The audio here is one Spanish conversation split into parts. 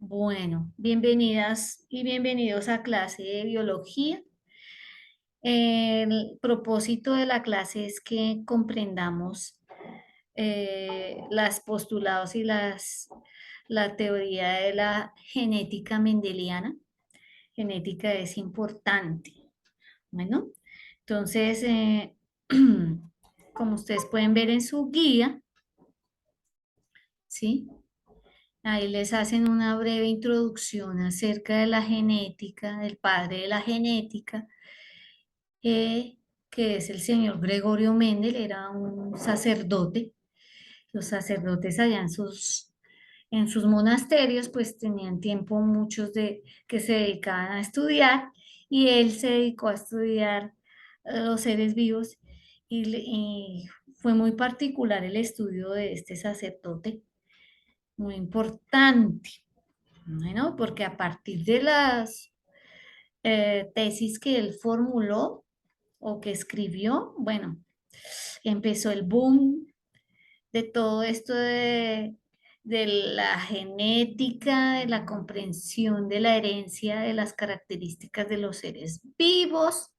Bueno, bienvenidas y bienvenidos a clase de biología. El propósito de la clase es que comprendamos las postulados y la teoría de la genética mendeliana. Genética es importante. Bueno, entonces, como ustedes pueden ver en su guía, ¿sí? Ahí les hacen una breve introducción acerca de la genética, del padre de la genética, eh, que es el señor Gregorio Mendel, era un sacerdote. Los sacerdotes allá en sus monasterios, pues tenían tiempo muchos de que se dedicaban a estudiar y él se dedicó a estudiar los seres vivos y fue muy particular el estudio de este sacerdote, muy importante. Bueno, porque a partir de las tesis que él formuló o que escribió, bueno, empezó el boom de todo esto de la genética, de la comprensión de la herencia de las características de los seres vivos,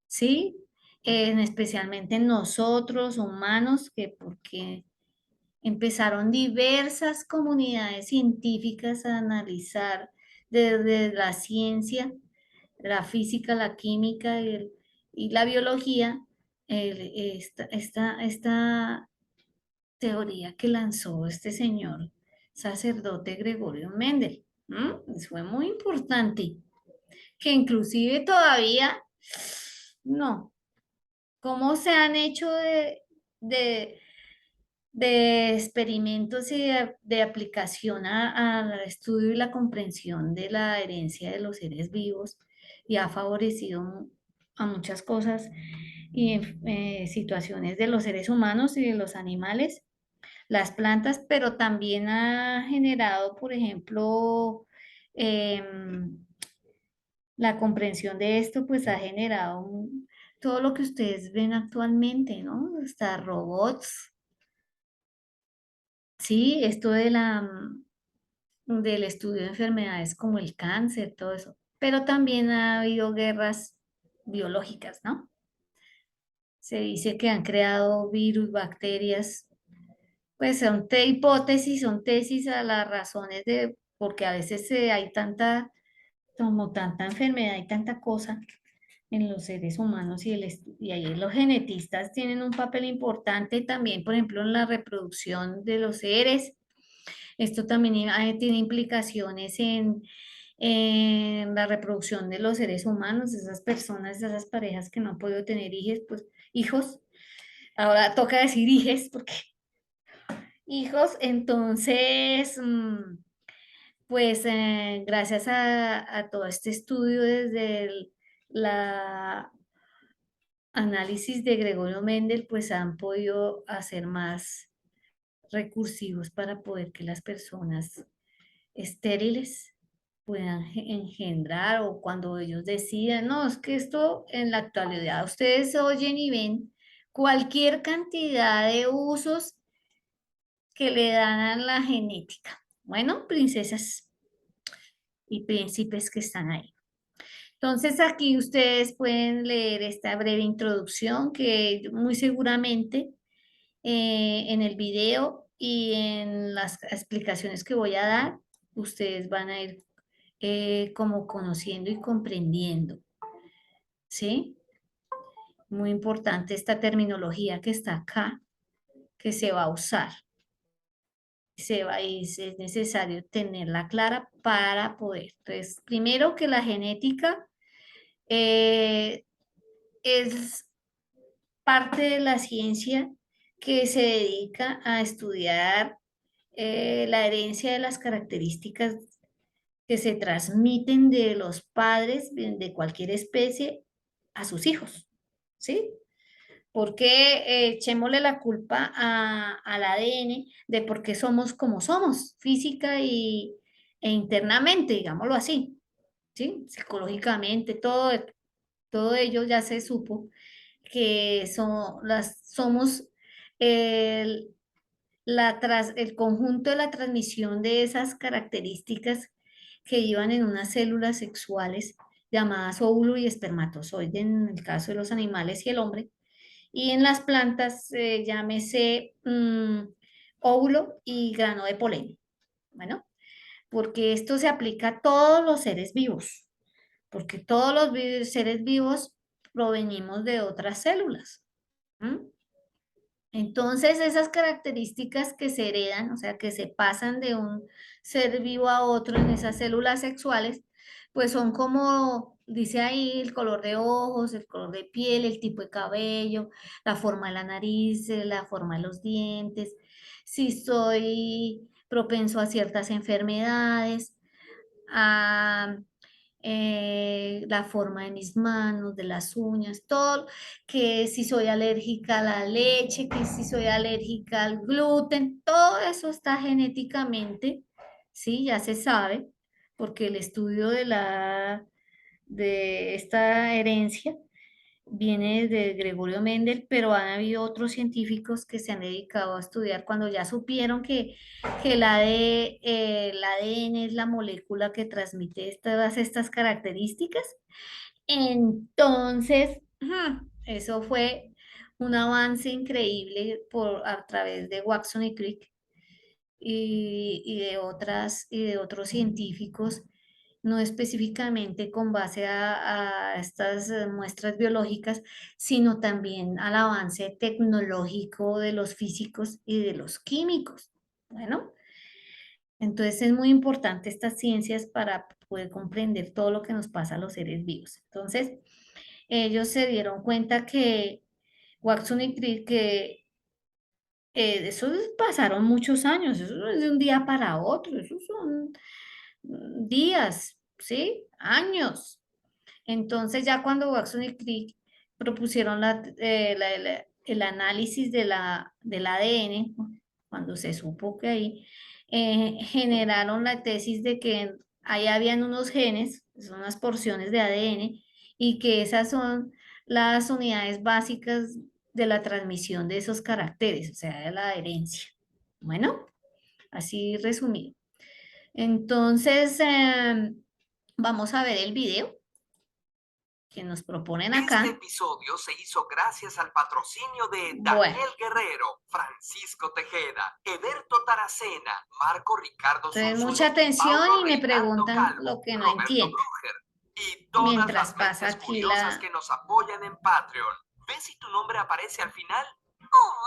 ¿sí? Especialmente nosotros, humanos, que porque empezaron diversas comunidades científicas a analizar desde la ciencia, la física, la química y la biología, esta teoría que lanzó este señor sacerdote Gregorio Mendel. Eso fue muy importante, que inclusive todavía, no, cómo se han hecho de de experimentos y de aplicación al estudio y la comprensión de la herencia de los seres vivos y ha favorecido a muchas cosas y situaciones de los seres humanos y de los animales, las plantas, pero también ha generado, por ejemplo, la comprensión de esto, pues ha generado todo lo que ustedes ven actualmente, ¿no? Hasta robots. Sí, esto del estudio de enfermedades como el cáncer, todo eso. Pero también ha habido guerras biológicas, ¿no? Se dice que han creado virus, bacterias, pues son hipótesis, son tesis a las razones de, porque a veces hay como tanta enfermedad y tanta cosa en los seres humanos y ahí los genetistas tienen un papel importante también, por ejemplo, en la reproducción de los seres. Esto también tiene implicaciones en la reproducción de los seres humanos, esas personas, esas parejas que no han podido tener hijos, pues hijos, ahora toca decir hijes, porque hijos, entonces, pues gracias a todo este estudio desde la análisis de Gregorio Mendel, pues han podido hacer más recursivos para poder que las personas estériles puedan engendrar o cuando ellos decidan, no, es que esto en la actualidad ustedes oyen y ven cualquier cantidad de usos que le dan a la genética. Bueno, princesas y príncipes que están ahí. Entonces aquí ustedes pueden leer esta breve introducción que muy seguramente en el video y en las explicaciones que voy a dar, ustedes van a ir como conociendo y comprendiendo, ¿sí? Muy importante esta terminología que está acá, que se va a usar. Es necesario tenerla clara para poder. Entonces, primero que la genética eh, es parte de la ciencia que se dedica a estudiar la herencia de las características que se transmiten de los padres de cualquier especie a sus hijos, ¿sí? Porque echémosle la culpa al ADN de por qué somos como somos, física e internamente, digámoslo así, ¿sí? Psicológicamente, todo ello ya se supo que somos el conjunto de la transmisión de esas características que iban en unas células sexuales llamadas óvulo y espermatozoide en el caso de los animales y el hombre, y en las plantas llámese óvulo y grano de polen. Bueno, porque esto se aplica a todos los seres vivos, porque todos los seres vivos provenimos de otras células. ¿M? Entonces, esas características que se heredan, o sea, que se pasan de un ser vivo a otro en esas células sexuales, pues son como, dice ahí, el color de ojos, el color de piel, el tipo de cabello, la forma de la nariz, la forma de los dientes, si soy propenso a ciertas enfermedades, a la forma de mis manos, de las uñas, todo, que si soy alérgica a la leche, que si soy alérgica al gluten, todo eso está genéticamente, sí, ya se sabe, porque el estudio de esta herencia viene de Gregorio Mendel, pero han habido otros científicos que se han dedicado a estudiar cuando ya supieron que el ADN es la molécula que transmite todas estas características. Entonces, eso fue un avance increíble a través de Watson y Crick y de otros científicos, no específicamente con base a estas muestras biológicas, sino también al avance tecnológico de los físicos y de los químicos. Bueno, entonces es muy importante estas ciencias para poder comprender todo lo que nos pasa a los seres vivos. Entonces, ellos se dieron cuenta que Watson y Crick, que eso pasaron muchos años, eso no es de un día para otro, eso son días, ¿sí? Años. Entonces ya cuando Watson y Crick propusieron el análisis del ADN, cuando se supo que ahí generaron la tesis de que ahí habían unos genes, son unas porciones de ADN, y que esas son las unidades básicas de la transmisión de esos caracteres, o sea, de la herencia. Bueno, así resumido. Entonces, vamos a ver el video que nos proponen Este acá. episodio se hizo gracias al patrocinio de Bueno, Daniel Guerrero, Francisco Tejeda, Eberto Taracena, Marco Ricardo entonces mucha Zunzunegui, atención Paulo y me Reinaldo preguntan Calvo, lo que no Roberto entienden Bruger y todas mientras las pasa mentes aquí curiosas la... que nos apoyan en Patreon. ¿Ves si tu nombre aparece al final?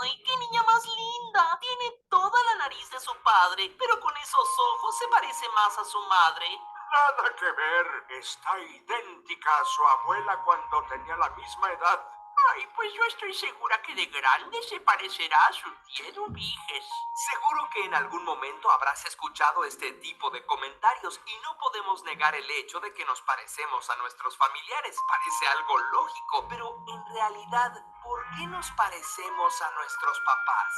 ¡Ay, qué niña más linda! Tiene toda la nariz de su padre, pero con esos ojos se parece más a su madre. Nada que ver, está idéntica a su abuela cuando tenía la misma edad. Ay, pues yo estoy segura que de grande se parecerá a sus 10 ovejas. Seguro que en algún momento habrás escuchado este tipo de comentarios y no podemos negar el hecho de que nos parecemos a nuestros familiares. Parece algo lógico, pero en realidad, ¿por qué nos parecemos a nuestros papás?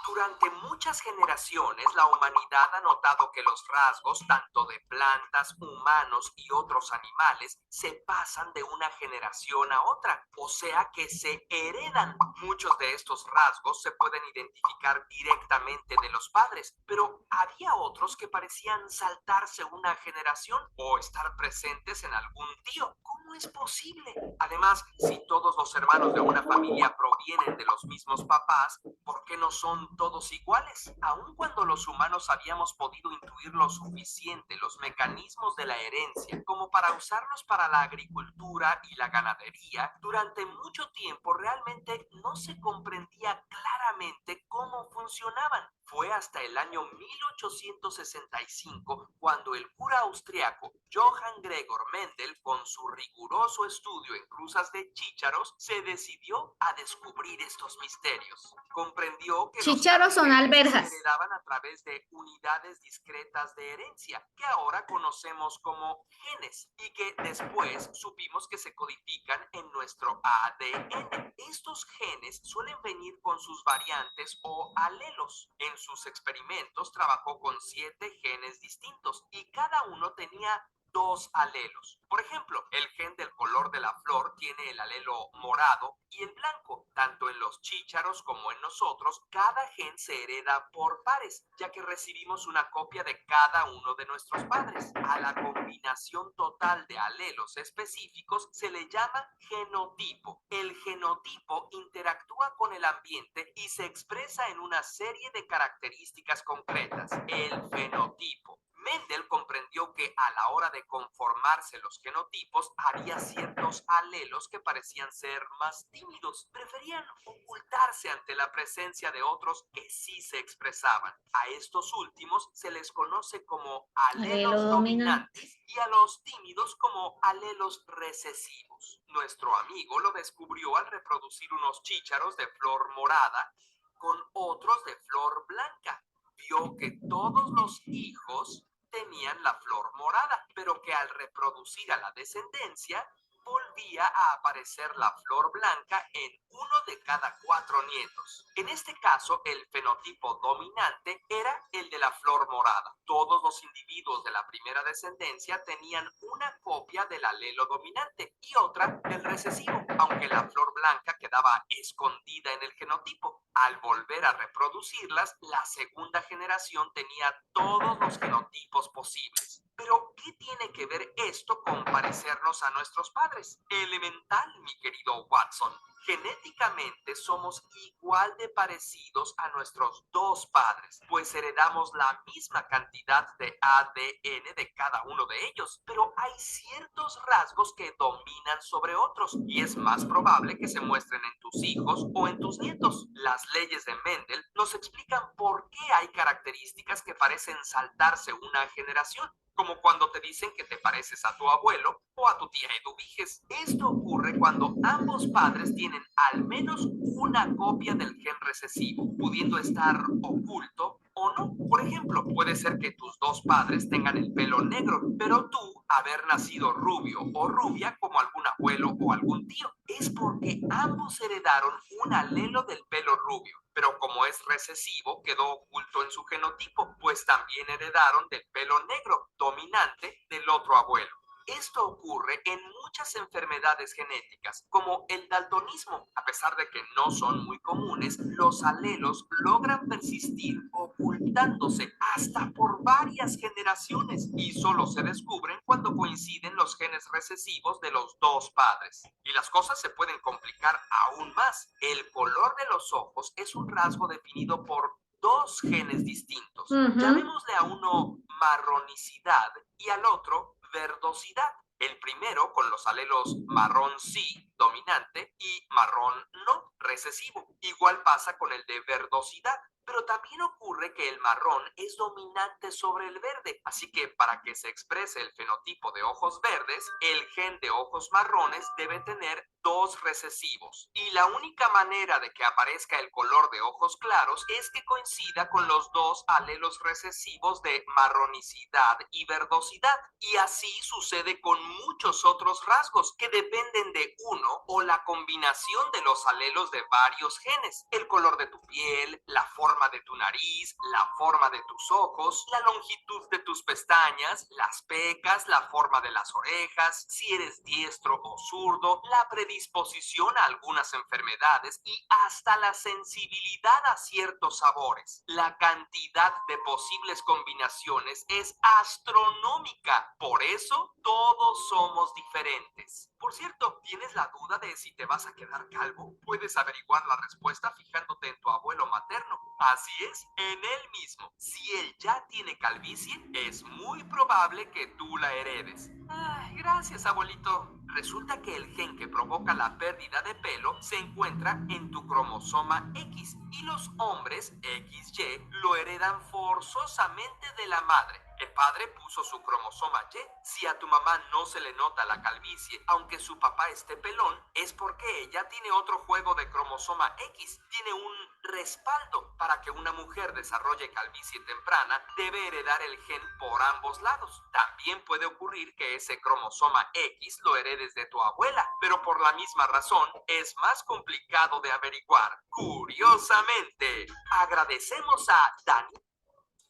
Durante muchas generaciones, la humanidad ha notado que los rasgos, tanto de plantas, humanos y otros animales, se pasan de una generación a otra, o sea que se heredan. Muchos de estos rasgos se pueden identificar directamente de los padres, pero había otros que parecían saltarse una generación o estar presentes en algún tío. ¿Cómo es posible? Además, si todos los hermanos de una familia provienen de los mismos papás, ¿por qué no son todos iguales? Aun cuando los humanos habíamos podido intuir lo suficiente los mecanismos de la herencia como para usarlos para la agricultura y la ganadería, durante mucho tiempo realmente no se comprendía claramente cómo funcionaban. Fue hasta el año 1865 cuando el cura austriaco Johann Gregor Mendel, con su riguroso estudio en cruzas de chícharos, se decidió a descubrir estos misterios. Comprendió que los Chícharos son caracteres se alberjas. heredaban a través de unidades discretas de herencia, que ahora conocemos como genes, y que después supimos que se codifican en nuestro ADN. Estos genes suelen venir con sus variantes o alelos. En sus experimentos trabajó con 7 genes distintos y cada uno tenía dos alelos. Por ejemplo, el gen del color de la flor tiene el alelo morado y el blanco. Tanto en los chícharos como en nosotros, cada gen se hereda por pares, ya que recibimos una copia de cada uno de nuestros padres. A la combinación total de alelos específicos se le llama genotipo. El genotipo interactúa con el ambiente y se expresa en una serie de características concretas. El fenotipo. Mendel comprendió que a la hora de conformarse los genotipos había ciertos alelos que parecían ser más tímidos, preferían ocultarse ante la presencia de otros que sí se expresaban. A estos últimos se les conoce como Alelo alelos dominante. dominantes y a los tímidos como alelos recesivos. Nuestro amigo lo descubrió al reproducir unos chícharos de flor morada con otros de flor blanca. Vio que todos los hijos tenían la flor morada, pero que al reproducir a la descendencia volvía a aparecer la flor blanca en uno de cada 4 nietos. En este caso, el fenotipo dominante era el de la flor morada. Todos los individuos de la primera descendencia tenían una copia del alelo dominante y otra del recesivo, aunque la flor blanca quedaba escondida en el genotipo. Al volver a reproducirlas, la segunda generación tenía todos los genotipos posibles. Pero, ¿qué tiene que ver esto con parecernos a nuestros padres? Elemental, mi querido Watson. Genéticamente somos igual de parecidos a nuestros dos padres, pues heredamos la misma cantidad de ADN de cada uno de ellos, pero hay ciertos rasgos que dominan sobre otros y es más probable que se muestren en tus hijos o en tus nietos. Las leyes de Mendel nos explican por qué hay características que parecen saltarse una generación, como cuando te dicen que te pareces a tu abuelo o a tu tía Eduviges. Esto ocurre cuando ambos padres tienen al menos una copia del gen recesivo, pudiendo estar oculto o no. Por ejemplo, puede ser que tus dos padres tengan el pelo negro, pero tú haber nacido rubio o rubia como algún abuelo o algún tío. Es porque ambos heredaron un alelo del pelo rubio, pero como es recesivo, quedó oculto en su genotipo, pues también heredaron del pelo negro, dominante, del otro abuelo. Esto ocurre en muchas enfermedades genéticas, como el daltonismo. A pesar de que no son muy comunes, los alelos logran persistir ocultándose hasta por varias generaciones y solo se descubren cuando coinciden los genes recesivos de los dos padres. Y las cosas se pueden complicar aún más. El color de los ojos es un rasgo definido por dos genes distintos. Llamémosle a uno marronicidad y al otro verdosidad. El primero con los alelos marrón sí, dominante, y marrón no, recesivo. Igual pasa con el de verdosidad. Pero también ocurre que el marrón es dominante sobre el verde, así que para que se exprese el fenotipo de ojos verdes, el gen de ojos marrones debe tener dos recesivos. Y la única manera de que aparezca el color de ojos claros es que coincida con los dos alelos recesivos de marronicidad y verdosidad. Y así sucede con muchos otros rasgos que dependen de uno o la combinación de los alelos de varios genes. El color de tu piel, la forma de tu nariz, la forma de tus ojos, la longitud de tus pestañas, las pecas, la forma de las orejas, si eres diestro o zurdo, la predisposición a algunas enfermedades y hasta la sensibilidad a ciertos sabores. La cantidad de posibles combinaciones es astronómica. Por eso, todos somos diferentes. Por cierto, ¿tienes la duda de si te vas a quedar calvo? Puedes averiguar la respuesta fijándote en tu abuelo materno. Así es, en él mismo. Si él ya tiene calvicie, es muy probable que tú la heredes. Ay, gracias, abuelito. Resulta que el gen que provoca la pérdida de pelo se encuentra en tu cromosoma X y los hombres XY lo heredan forzosamente de la madre. El padre puso su cromosoma Y. Si a tu mamá no se le nota la calvicie, aunque su papá esté pelón, es porque ella tiene otro juego de cromosoma X. Tiene un respaldo. Para que una mujer desarrolle calvicie temprana, debe heredar el gen por ambos lados. También puede ocurrir que ese cromosoma X lo heredes de tu abuela, pero por la misma razón es más complicado de averiguar. Curiosamente, agradecemos a Dani.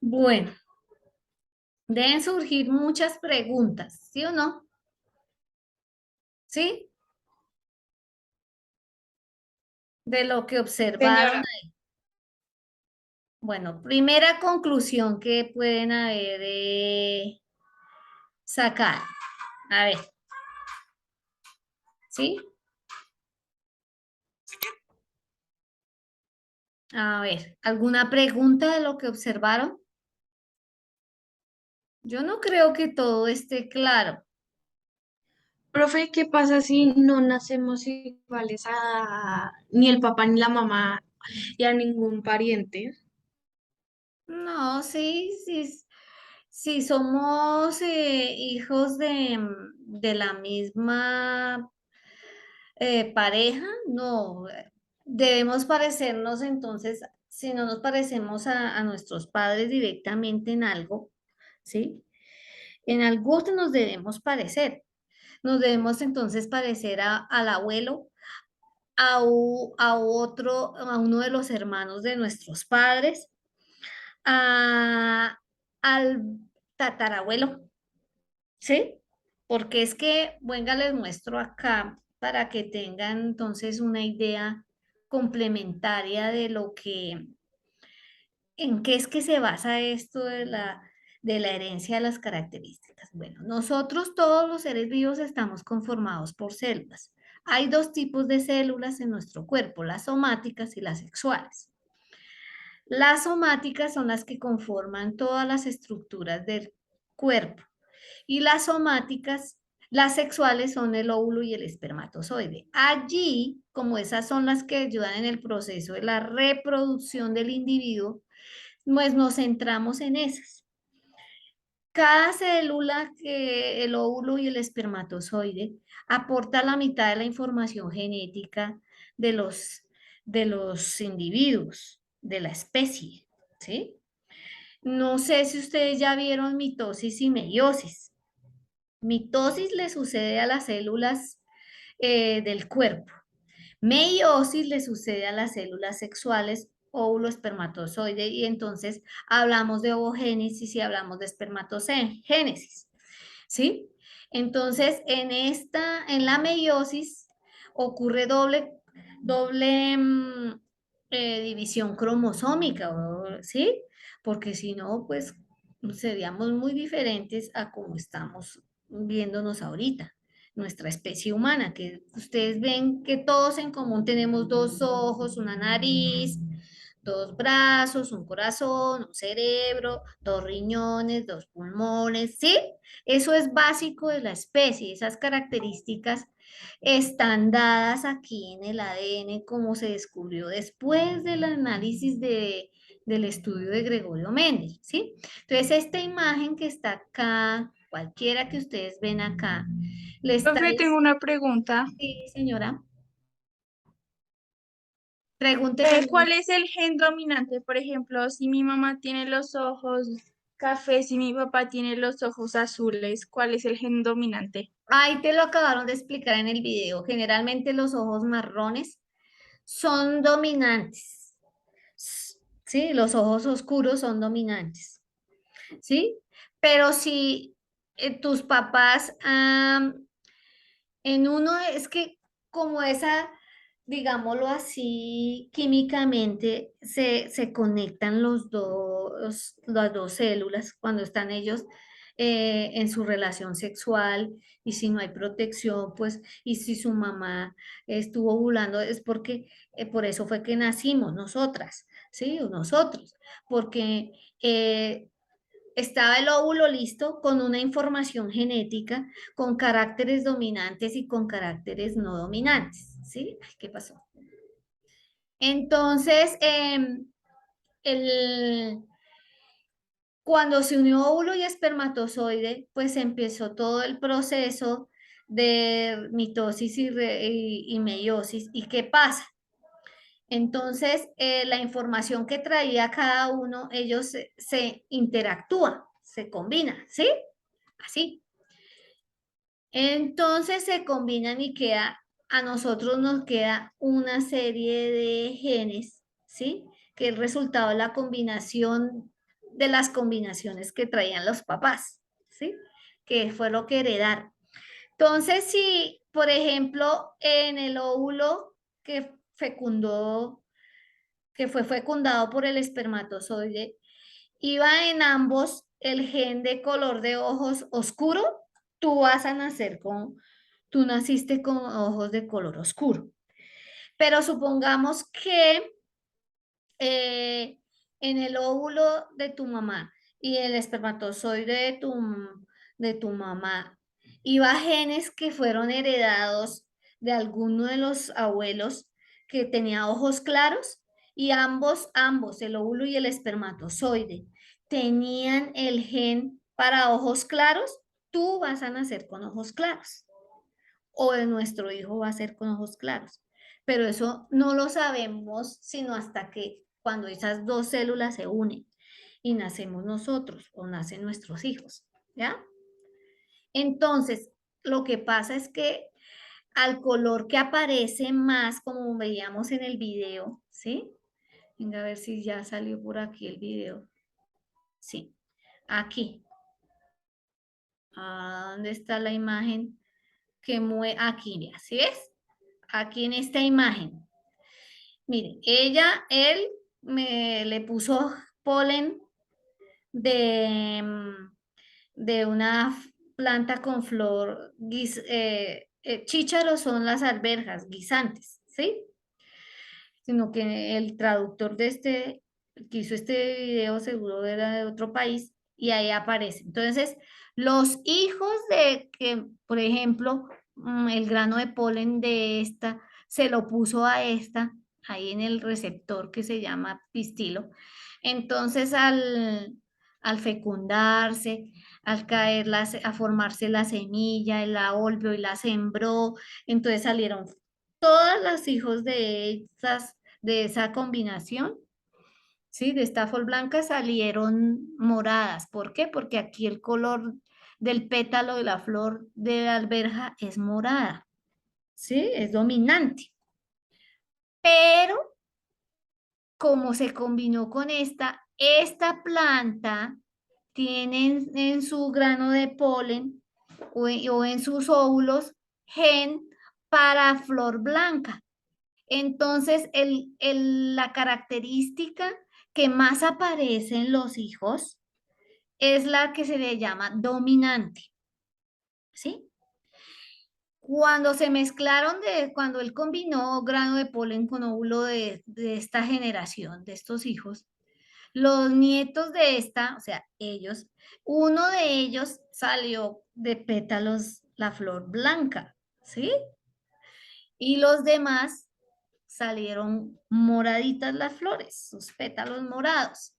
Bueno, Deben surgir muchas preguntas, ¿sí o no? ¿Sí? De lo que observaron. Señora, Bueno, primera conclusión que pueden haber sacado. A ver, ¿sí? Si quieres, A ver, ¿alguna pregunta de lo que observaron? Yo no creo que todo esté claro. profe, ¿qué pasa si no nacemos iguales a ni el papá ni la mamá y a ningún pariente? No, sí, sí, sí somos hijos de la misma pareja, no, debemos parecernos entonces, si no nos parecemos a nuestros padres directamente en algo, ¿sí? En algo nos debemos parecer. Nos debemos entonces parecer al abuelo, a otro, a uno de los hermanos de nuestros padres, al tatarabuelo, ¿sí? Porque es que, venga, les muestro acá para que tengan entonces una idea complementaria de lo que, en qué es que se basa esto de la herencia de las características. Bueno, nosotros todos los seres vivos estamos conformados por células. Hay dos tipos de células en nuestro cuerpo, las somáticas y las sexuales. Las somáticas son las que conforman todas las estructuras del cuerpo y las somáticas, las sexuales son el óvulo y el espermatozoide. Allí, como esas son las que ayudan en el proceso de la reproducción del individuo, pues nos centramos en esas. Cada célula, que el óvulo y el espermatozoide, aporta la mitad de la información genética de de los individuos, de la especie, ¿sí? No sé si ustedes ya vieron mitosis y meiosis. Mitosis le sucede a las células del cuerpo. Meiosis le sucede a las células sexuales, óvulo, espermatozoide, y entonces hablamos de ovogénesis y hablamos de espermatogénesis, ¿sí? Entonces, en la meiosis ocurre doble división cromosómica, ¿sí? Porque si no, pues seríamos muy diferentes a como estamos viéndonos ahorita, nuestra especie humana, que ustedes ven que todos en común tenemos dos ojos, una nariz, dos brazos, un corazón, un cerebro, dos riñones, dos pulmones, ¿sí? Eso es básico de la especie, esas características están dadas aquí en el ADN como se descubrió después del análisis del estudio de Gregorio Mendel, ¿sí? Entonces, esta imagen que está acá, cualquiera que ustedes ven acá, le está Profe, tengo una pregunta. diciendo, señora, pregúnteme. ¿Cuál es el gen dominante? Por ejemplo, si mi mamá tiene los ojos cafés y mi papá tiene los ojos azules, ¿cuál es el gen dominante? Ahí te lo acabaron de explicar en el video. Generalmente los ojos marrones son dominantes. Sí, los ojos oscuros son dominantes. ¿Sí? Pero si tus papás, en uno es que como esa, digámoslo así, químicamente se conectan las dos células cuando están ellos en su relación sexual y si no hay protección, pues, y si su mamá estuvo ovulando, es porque por eso fue que nacimos nosotras, ¿sí? O nosotros, porque estaba el óvulo listo con una información genética, con caracteres dominantes y con caracteres no dominantes, ¿sí? Ay, ¿qué pasó? Entonces, el, cuando se unió óvulo y espermatozoide, pues empezó todo el proceso de mitosis y meiosis. ¿Y qué pasa? Entonces, la información que traía cada uno, ellos se interactúan, se combinan, ¿sí? Así. Entonces se combinan y queda, a nosotros nos queda una serie de genes, ¿sí? Que es el resultado de la combinación de las combinaciones que traían los papás, ¿sí? Que fue lo que heredaron. Entonces, si, por ejemplo, en el óvulo que fecundó, que fue fecundado por el espermatozoide, iba en ambos el gen de color de ojos oscuro, tú vas a nacer tú naciste con ojos de color oscuro. Pero supongamos que eh, en el óvulo de tu mamá y el espermatozoide de tu mamá iba genes que fueron heredados de alguno de los abuelos que tenía ojos claros y ambos, el óvulo y el espermatozoide, tenían el gen para ojos claros, tú vas a nacer con ojos claros o de nuestro hijo va a ser con ojos claros. Pero eso no lo sabemos sino hasta que cuando esas dos células se unen y nacemos nosotros o nacen nuestros hijos, ¿ya? Entonces, lo que pasa es que al color que aparece más, como veíamos en el video, ¿sí? Venga a ver si ya salió por aquí el video. Sí, aquí. ¿Dónde está la imagen que mueve? Aquí, mira, ¿sí ves? Aquí en esta imagen. Mire, él le puso polen de, de una planta con flor, chícharos son las alberjas, guisantes, ¿sí? Sino que el traductor de que hizo este video seguro era de otro país y ahí aparece. Entonces, los hijos de que, por ejemplo, el grano de polen de esta se lo puso a esta, ahí en el receptor que se llama pistilo. Entonces, al fecundarse, al caer, a formarse la semilla, el la volvió y la sembró, entonces salieron todos los hijos de esa combinación, ¿sí? De Stafford blanca salieron moradas. ¿Por qué? Porque aquí el color del pétalo de la flor de la alberja es morada, ¿sí? Es dominante. Pero como se combinó con esta planta tiene en su grano de polen o en sus óvulos gen para flor blanca. Entonces, la característica que más aparece en los hijos es la que se le llama dominante, ¿sí? Cuando él combinó grano de polen con óvulo de esta generación, de estos hijos, los nietos de esta, o sea, uno de ellos salió de pétalos la flor blanca, ¿sí? Y los demás salieron moraditas las flores, sus pétalos morados.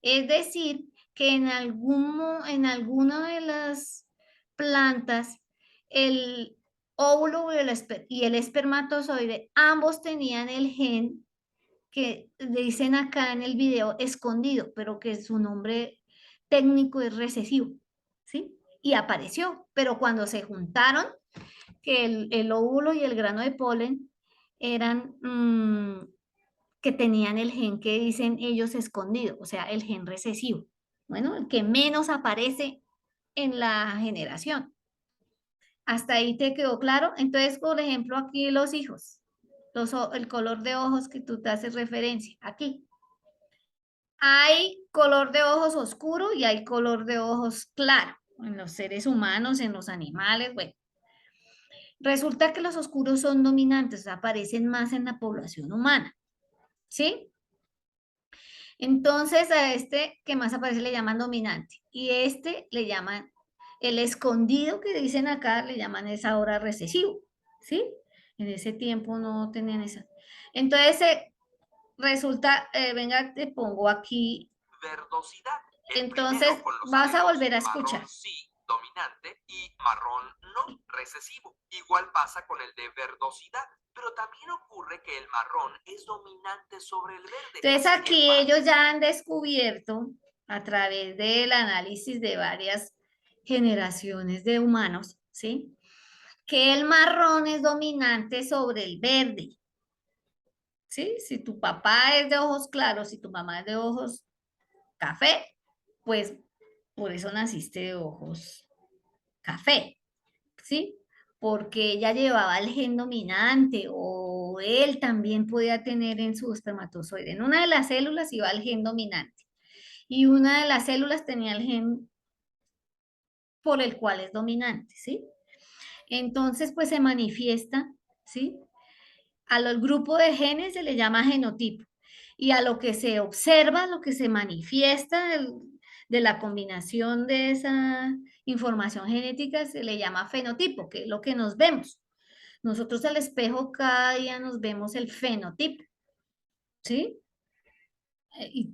Es decir, que en alguna de las plantas, el óvulo y el espermatozoide, ambos tenían el gen que le dicen acá en el video escondido, pero que su nombre técnico es recesivo, ¿sí? Y apareció, pero cuando se juntaron, que el óvulo y el grano de polen eran que tenían el gen que dicen ellos escondido, o sea, el gen recesivo. Bueno, el que menos aparece en la generación. ¿Hasta ahí te quedó claro? Entonces, por ejemplo, aquí los hijos, el color de ojos que tú te haces referencia, aquí. Hay color de ojos oscuro y hay color de ojos claro en los seres humanos, en los animales, bueno. Resulta que los oscuros son dominantes, aparecen más en la población humana, ¿sí? Entonces a este que más aparece le llaman dominante y este le llaman el escondido que dicen acá, le llaman es ahora recesivo, ¿sí? En ese tiempo no tenían esa. Entonces resulta, venga, te pongo aquí. Verdosidad. Entonces vas a volver a escuchar. Marrón sí, dominante, y marrón no, recesivo. Igual pasa con el de verdosidad, pero también ocurre que el marrón es dominante sobre el verde. Entonces aquí ellos ya han descubierto a través del análisis de varias generaciones de humanos, ¿sí? Que el marrón es dominante sobre el verde, ¿sí? Si tu papá es de ojos claros y tu mamá es de ojos café, pues por eso naciste de ojos café, ¿sí? Porque ella llevaba el gen dominante o él también podía tener en su espermatozoide. En una de las células iba el gen dominante y una de las células tenía el gen por el cual es dominante, ¿sí? Entonces, pues se manifiesta, ¿sí? A los grupos de genes se le llama genotipo y a lo que se observa, lo que se manifiesta de la combinación de esa información genética se le llama fenotipo, que es lo que nos vemos. Nosotros al espejo cada día nos vemos el fenotipo, ¿sí? Y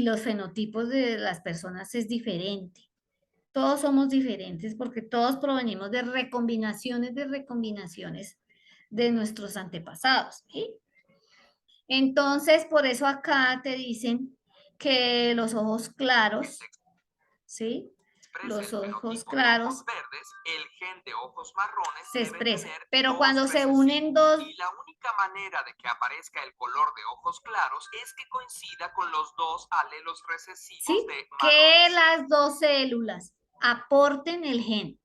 los fenotipos de las personas es diferente. Todos somos diferentes porque todos provenimos de recombinaciones de nuestros antepasados, ¿sí? Entonces, por eso acá te dicen que los ojos claros, ¿sí? Los ojos claros verdes, el gen de ojos marrones se debe expresan, tener pero dos cuando se recesivos. unen dos, Y la única manera de que aparezca el color de ojos claros es que coincida con los dos alelos recesivos ¿sí? de Que marrones. las dos células aporten el gen,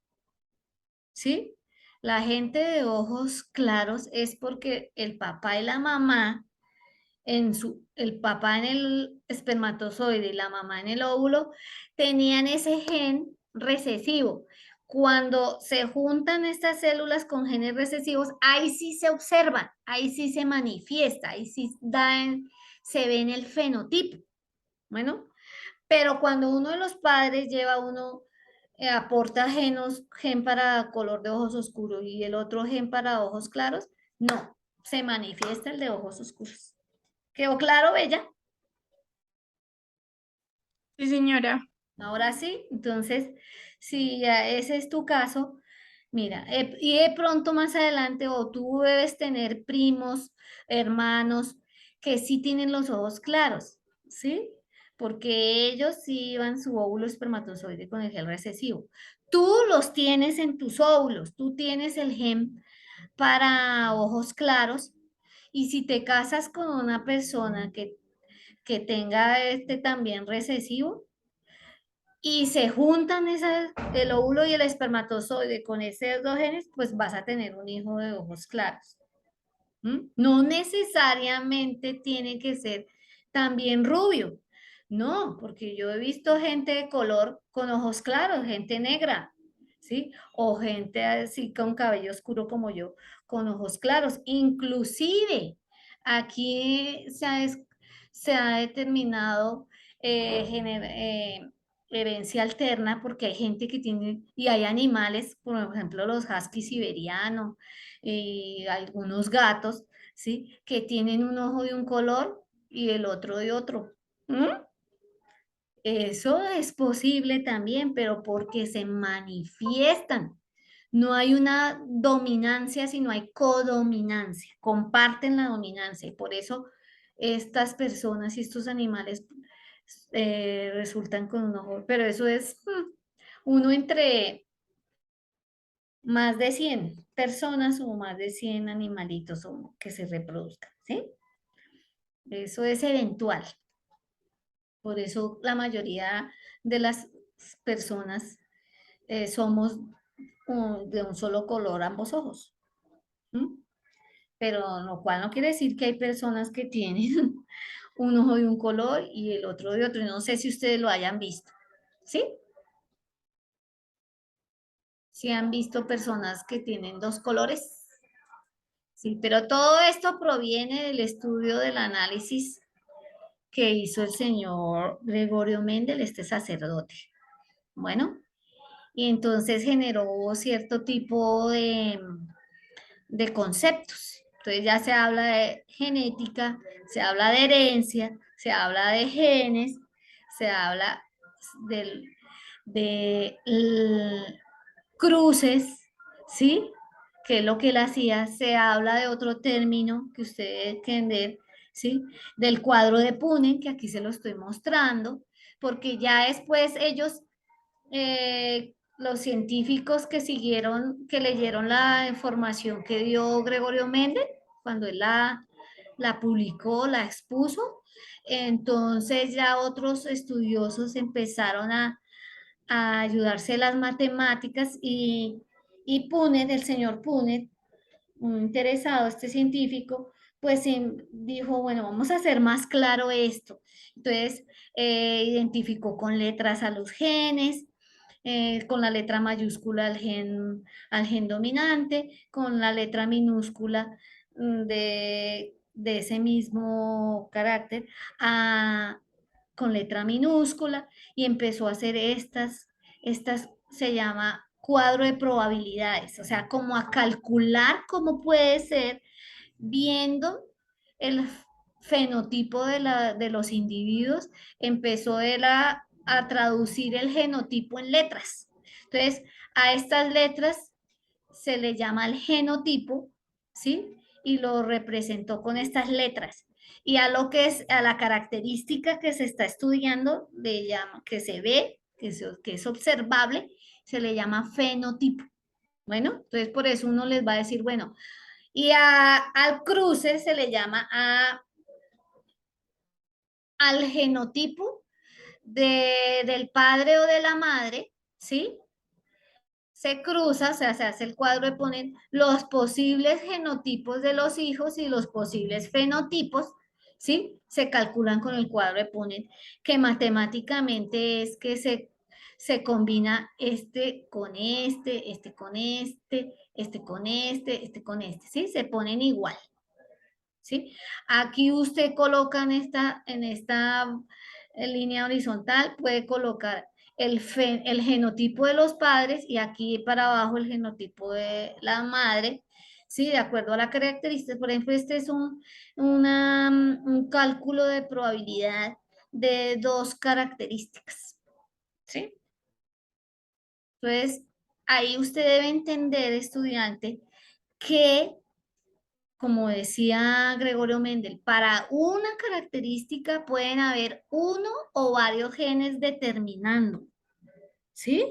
¿sí? La gente de ojos claros es porque el papá y la mamá el papá en el espermatozoide y la mamá en el óvulo tenían ese gen recesivo. Cuando se juntan estas células con genes recesivos, ahí sí se observan, ahí sí se manifiesta, ahí sí se ve en el fenotipo. Bueno, pero cuando uno de los padres lleva uno, aporta gen para color de ojos oscuros y el otro gen para ojos claros, no, se manifiesta el de ojos oscuros. ¿Quedó claro, Bella? Sí, señora. Ahora sí, entonces, si ya ese es tu caso, mira, y de pronto más adelante, o tú debes tener primos, hermanos, que sí tienen los ojos claros, ¿sí? Porque ellos sí llevan su óvulo espermatozoide con el gen recesivo. Tú los tienes en tus óvulos, tú tienes el gen para ojos claros, y si te casas con una persona que tenga este también recesivo, y se juntan el óvulo y el espermatozoide con esos dos genes, pues vas a tener un hijo de ojos claros. ¿Mm? No necesariamente tiene que ser también rubio, no, porque yo he visto gente de color con ojos claros, gente negra, ¿sí? O gente así con cabello oscuro como yo, con ojos claros. Inclusive, aquí se ha determinado herencia alterna porque hay gente que tiene, y hay animales, por ejemplo, los huskies siberianos, y algunos gatos, ¿sí? Que tienen un ojo de un color y el otro de otro. ¿Mm? Eso es posible también, pero porque se manifiestan. No hay una dominancia, sino hay codominancia. Comparten la dominancia y por eso estas personas y estos animales resultan con un ojo. Pero eso es uno entre más de 100 personas o más de 100 animalitos que se reproduzcan, ¿sí? Eso es eventual. Por eso la mayoría de las personas somos de un solo color ambos ojos. ¿M? Pero lo cual no quiere decir que hay personas que tienen un ojo de un color y el otro de otro. Y no sé si ustedes lo hayan visto, ¿sí? Si han visto personas que tienen dos colores. Sí, pero todo esto proviene del estudio del análisis que hizo el señor Gregorio Mendel, este sacerdote. Bueno, y entonces generó cierto tipo de conceptos. Entonces ya se habla de genética, se habla de herencia, se habla de genes, se habla del- de cruces, ¿sí? Que es lo que él hacía. Se habla de otro término que ustedes quieren ver, ¿sí? Del cuadro de Punnett, que aquí se lo estoy mostrando, porque ya después ellos los científicos que siguieron, que leyeron la información que dio Gregorio Méndez, cuando él la publicó, la expuso, Entonces ya otros estudiosos empezaron a ayudarse las matemáticas y Punnett, el señor Punnett, un interesado, este científico, pues dijo, bueno, vamos a hacer más claro esto. Entonces, identificó con letras a los genes, con la letra mayúscula al gen dominante, con la letra minúscula de ese mismo carácter, con letra minúscula, y empezó a hacer estas se llama cuadro de probabilidades, o sea, como a calcular cómo puede ser viendo el fenotipo de los individuos, empezó él a traducir el genotipo en letras. Entonces, a estas letras se le llama el genotipo, ¿sí? Y lo representó con estas letras. Y a lo que es, a la característica que se está estudiando, le llama, que se ve, que es observable, se le llama fenotipo. Bueno, entonces por eso uno les va a decir, bueno, y al cruce se le llama al genotipo del padre o de la madre, ¿sí? Se cruza, o sea, se hace el cuadro de poner los posibles genotipos de los hijos y los posibles fenotipos, ¿sí? Se calculan con el cuadro de Punnett, que matemáticamente es que se combina este con este con este con este con este, ¿sí? Se ponen igual, ¿sí? Aquí usted coloca en esta línea horizontal, puede colocar el genotipo de los padres y aquí para abajo el genotipo de la madre, ¿sí? De acuerdo a la característica. Por ejemplo, este es un cálculo de probabilidad de dos características, ¿sí? Entonces, ahí usted debe entender, estudiante, que como decía Gregorio Mendel, para una característica pueden haber uno o varios genes determinando, ¿sí?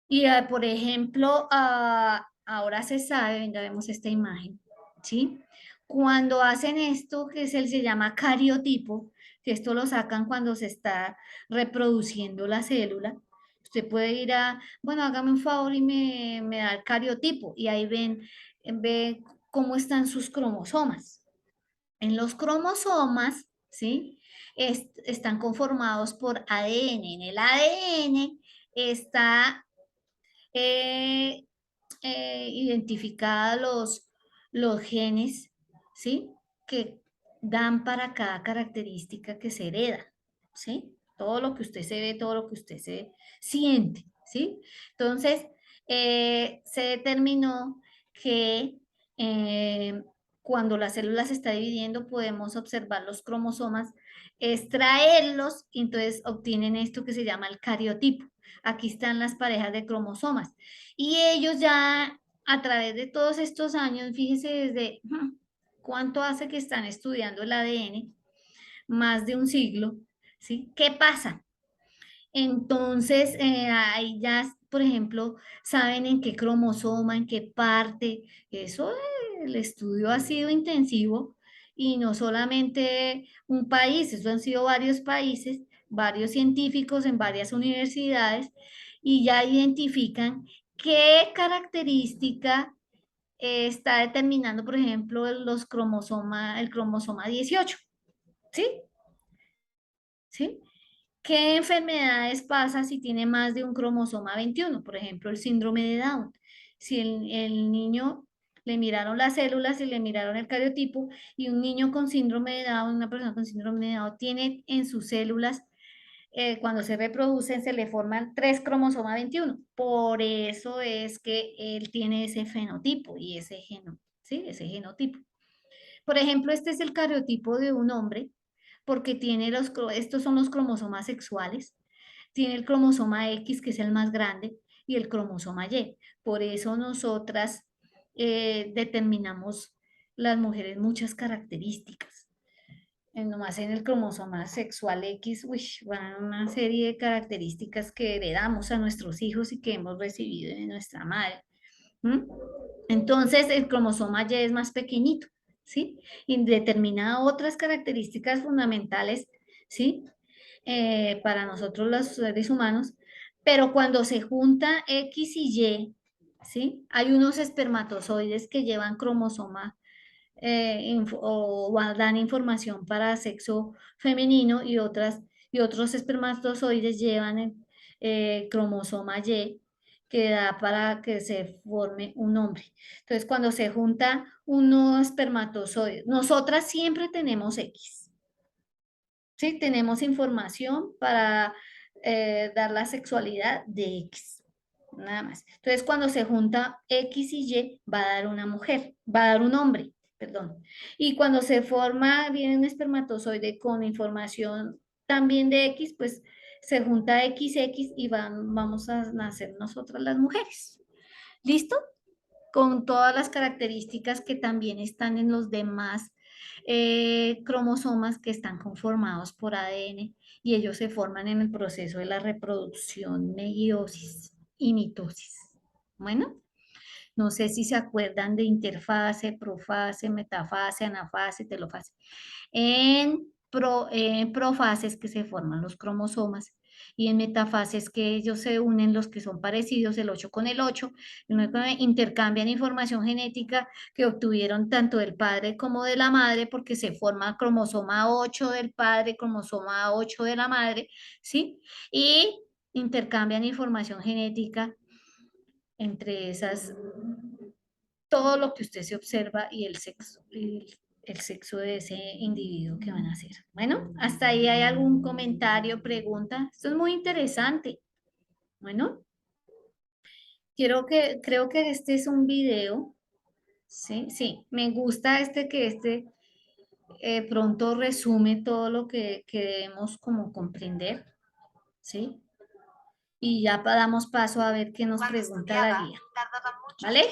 Y por ejemplo, ahora se sabe, venga, vemos esta imagen, ¿sí? Cuando hacen esto, se llama cariotipo, que esto lo sacan cuando se está reproduciendo la célula, usted puede ir bueno, hágame un favor y me da el cariotipo, y ahí ve cómo están sus cromosomas. En los cromosomas, ¿sí? Están conformados por ADN. En el ADN está eh, identificados los genes, ¿sí? Que dan para cada característica que se hereda, ¿sí? Todo lo que usted se ve, todo lo que usted se siente, ¿sí? Entonces, se determinó que cuando la célula se está dividiendo, podemos observar los cromosomas, extraerlos, y entonces obtienen esto que se llama el cariotipo. Aquí están las parejas de cromosomas. Y ellos ya a través de todos estos años, fíjese desde cuánto hace que están estudiando el ADN, más de un siglo, ¿sí? ¿Qué pasa? Entonces, ahí ya, por ejemplo, saben en qué cromosoma, en qué parte, eso, el estudio ha sido intensivo y no solamente un país, eso han sido varios países, varios científicos en varias universidades y ya identifican qué característica está determinando, por ejemplo, el cromosoma 18, ¿sí? ¿Sí? ¿Qué enfermedades pasa si tiene más de un cromosoma 21? Por ejemplo, el síndrome de Down. Si el niño le miraron las células y le miraron el cariotipo y un niño con síndrome de Down, una persona con síndrome de Down tiene en sus células, cuando se reproducen, se le forman 3 cromosomas 21. Por eso es que él tiene ese fenotipo y ese ¿sí? Ese genotipo. Por ejemplo, este es el cariotipo de un hombre porque tiene estos son los cromosomas sexuales, tiene el cromosoma X, que es el más grande, y el cromosoma Y. Por eso nosotras determinamos las mujeres muchas características. Nomás en el cromosoma sexual X, van una serie de características que heredamos a nuestros hijos y que hemos recibido de nuestra madre. ¿Mm? Entonces, el cromosoma Y es más pequeñito, ¿sí? Y determina otras características fundamentales, ¿sí? Para nosotros los seres humanos, pero cuando se junta X y Y, ¿sí? Hay unos espermatozoides que llevan cromosoma dan información para sexo femenino y otros espermatozoides llevan cromosoma Y que da para que se forme un hombre. Entonces, cuando se junta unos espermatozoides, nosotras siempre tenemos X, ¿sí? Tenemos información para dar la sexualidad de X, nada más. Entonces, cuando se junta X y Y, va a dar una mujer, va a dar un hombre, perdón. Y cuando se forma, viene un espermatozoide con información también de X, pues se junta XX y vamos a nacer nosotras las mujeres. ¿Listo? Con todas las características que también están en los demás cromosomas que están conformados por ADN y ellos se forman en el proceso de la reproducción, meiosis y mitosis. Bueno, no sé si se acuerdan de interfase, profase, metafase, anafase, telofase. En profases que se forman los cromosomas y en metafases que ellos se unen los que son parecidos, el 8 con el 8, intercambian información genética que obtuvieron tanto del padre como de la madre porque se forma cromosoma 8 del padre, cromosoma 8 de la madre, ¿sí? Y intercambian información genética entre esas, todo lo que usted se observa y el sexo de ese individuo que van a hacer. Bueno, hasta ahí hay algún comentario, pregunta. Esto es muy interesante. Bueno, creo que este es un video. Sí, sí, me gusta que pronto resume todo lo que debemos como comprender, ¿sí? Y ya damos paso a ver qué nos pregunta la guía. ¿Vale?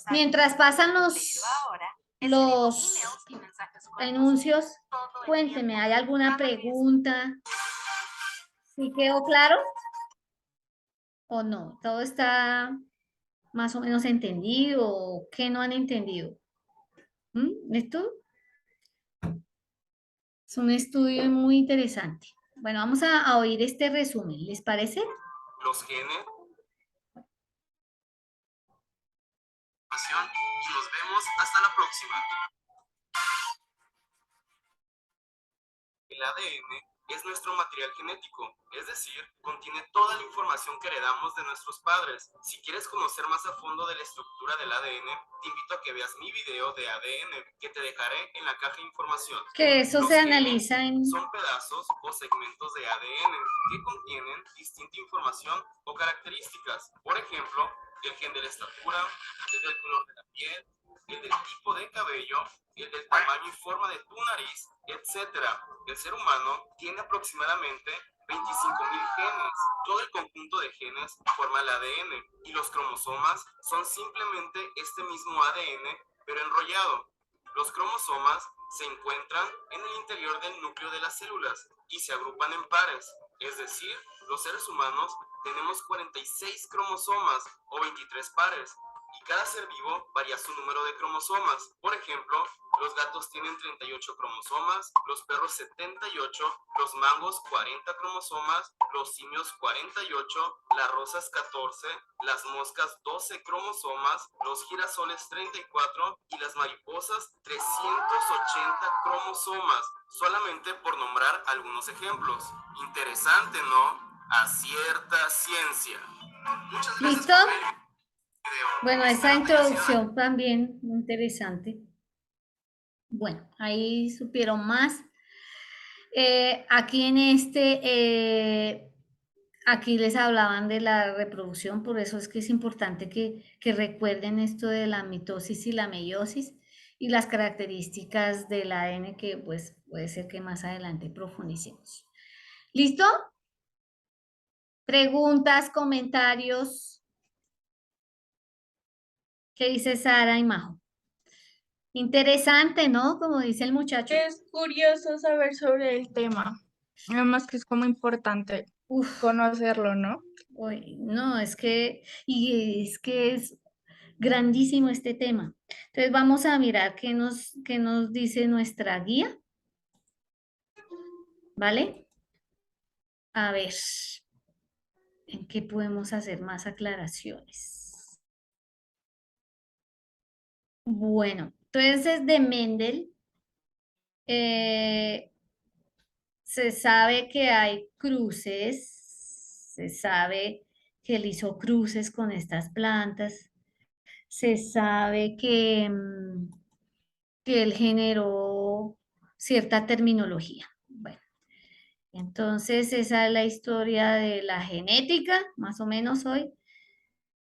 Mientras pasan los anuncios, cuénteme, ¿hay alguna pregunta? ¿Sí quedó claro? ¿O no? ¿Todo está más o menos entendido o qué no han entendido? ¿Esto? Es un estudio muy interesante. Bueno, vamos a oír este resumen, ¿les parece? Los genes. Y nos vemos hasta la próxima. El ADN es nuestro material genético, es decir, contiene toda la información que heredamos de nuestros padres. Si quieres conocer más a fondo de la estructura del ADN, te invito a que veas mi video de ADN, que te dejaré en la caja de información. Que eso se analiza en... Son pedazos o segmentos de ADN que contienen distinta información o características. Por ejemplo, el gen de la estatura, el del color de la piel, el del tipo de cabello, el del tamaño y forma de tu nariz, etc. El ser humano tiene aproximadamente 25.000 genes. Todo el conjunto de genes forma el ADN y los cromosomas son simplemente este mismo ADN, pero enrollado. Los cromosomas se encuentran en el interior del núcleo de las células y se agrupan en pares, es decir, los seres humanos tenemos 46 cromosomas o 23 pares y cada ser vivo varía su número de cromosomas. Por ejemplo, los gatos tienen 38 cromosomas, los perros 78, los mangos 40 cromosomas, los simios 48, las rosas 14, las moscas 12 cromosomas, los girasoles 34 y las mariposas 380 cromosomas, solamente por nombrar algunos ejemplos. Interesante, ¿no? A cierta ciencia. Muchas gracias. ¿Listo? Bueno, esa introducción también muy interesante. Bueno, ahí supieron más. Aquí en aquí les hablaban de la reproducción, por eso es que es importante que recuerden esto de la mitosis y la meiosis y las características del ADN que pues puede ser que más adelante profundicemos. ¿Listo? Preguntas, comentarios. ¿Qué dice Sara y Majo? Interesante, ¿no? Como dice el muchacho. Es curioso saber sobre el tema. Además que es como importante Uf, conocerlo, ¿no? uy, no, es que, y es que es, grandísimo este tema. Entonces vamos a mirar qué nos dice nuestra guía, ¿vale? A ver, ¿en qué podemos hacer más aclaraciones? Bueno, entonces de Mendel eh, se sabe que hay cruces, se sabe que él hizo cruces con estas plantas, se sabe que él generó cierta terminología. Bueno, entonces esa es la historia de la genética, más o menos hoy.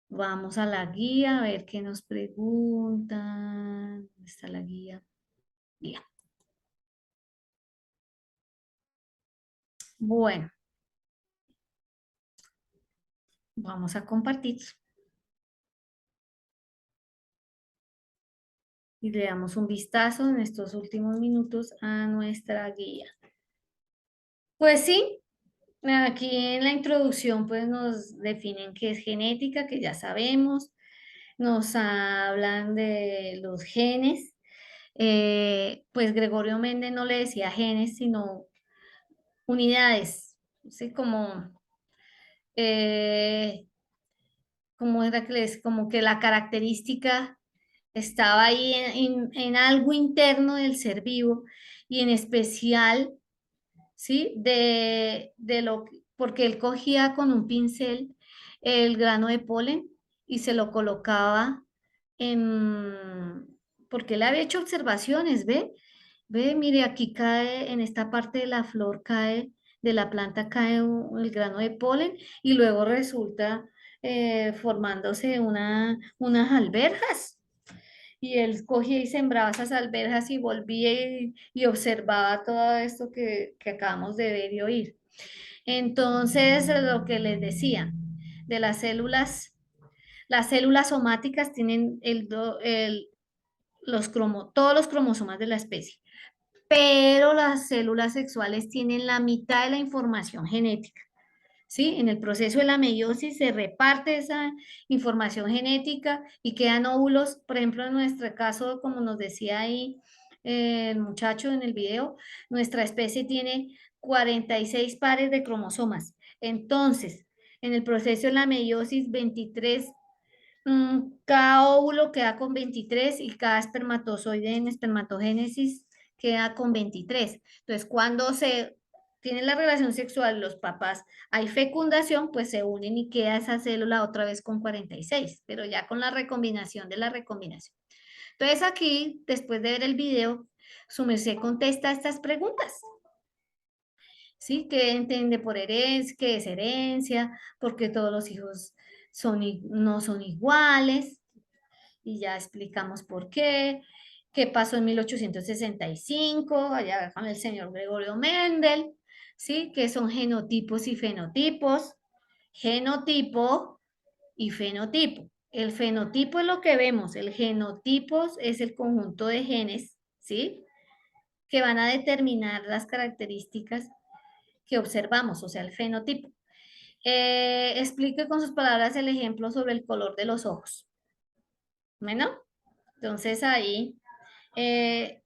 Vamos a la guía a ver qué nos preguntan. ¿Dónde está la guía? Guía. Bueno, vamos a compartir y le damos un vistazo en estos últimos minutos a nuestra guía. Pues sí, aquí en la introducción pues nos definen qué es genética, que ya sabemos, nos hablan de los genes. Pues Gregorio Méndez no le decía genes, sino unidades, ¿sí? Eh, como era que como que la característica estaba ahí en algo interno del ser vivo y en especial, ¿sí? Porque él cogía con un pincel el grano de polen y se lo colocaba en, porque él había hecho observaciones, ¿ve? Ve, mire, aquí cae, en esta parte de la flor cae, de la planta cae el grano de polen y luego resulta formándose unas alberjas. Y él cogía y sembraba esas alberjas y volvía y observaba todo esto que acabamos de ver y oír. Entonces, lo que les decía, de las células somáticas tienen todos los cromosomas de la especie, pero las células sexuales tienen la mitad de la información genética. ¿Sí? En el proceso de la meiosis se reparte esa información genética y quedan óvulos, por ejemplo, en nuestro caso, como nos decía ahí el muchacho en el video, nuestra especie tiene 46 pares de cromosomas. Entonces, en el proceso de la meiosis, 23, cada óvulo queda con 23 y cada espermatozoide en espermatogénesis queda con 23. Entonces, cuando se tiene la relación sexual los papás, hay fecundación, pues se unen y queda esa célula otra vez con 46, pero ya con la recombinación de la recombinación. Entonces aquí, después de ver el video, su merced contesta estas preguntas. ¿Sí? ¿Qué entiende por herencia? ¿Qué es herencia? ¿Por qué todos los hijos no son iguales? Y ya explicamos por qué. ¿Qué pasó en 1865? Allá con el señor Gregorio Mendel. ¿Sí? ¿Qué son genotipos y fenotipos? Genotipo y fenotipo. El fenotipo es lo que vemos, el genotipo es el conjunto de genes, ¿sí? Que van a determinar las características que observamos, o sea, el fenotipo. Explique con sus palabras el ejemplo sobre el color de los ojos. Bueno, entonces ahí eh,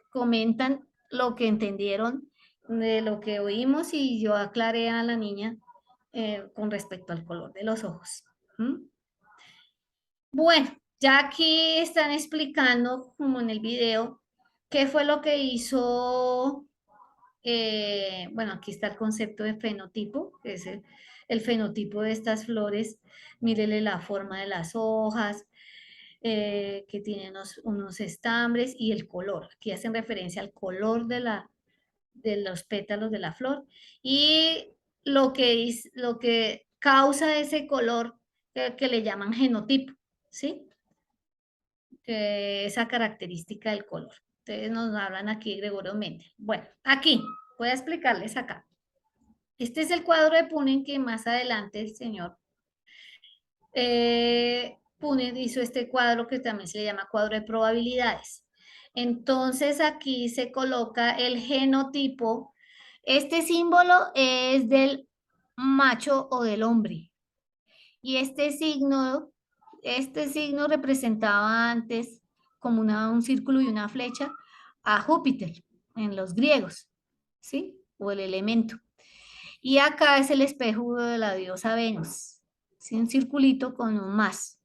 comentan lo que entendieron de lo que oímos y yo aclaré a la niña con respecto al color de los ojos. ¿Mm? Bueno, ya aquí están explicando, como en el video, qué fue lo que hizo. Bueno, aquí está el concepto de fenotipo, que es el fenotipo de estas flores. Mírele la forma de las hojas, que tienen unos estambres y el color. Aquí hacen referencia al color de los pétalos de la flor y lo que causa ese color que le llaman genotipo, ¿sí? Esa característica del color. Entonces nos hablan aquí Gregorio Méndez. Bueno, aquí voy a explicarles acá. Este es el cuadro de Punnett que más adelante el señor Punnett hizo este cuadro que también se le llama cuadro de probabilidades. Entonces aquí se coloca el genotipo. Este símbolo es del macho o del hombre. Y este signo este signo representaba antes como un círculo y una flecha a Júpiter en los griegos, ¿sí? O el elemento. Y acá es el espejo de la diosa Venus, ¿sí? Un circulito con un más,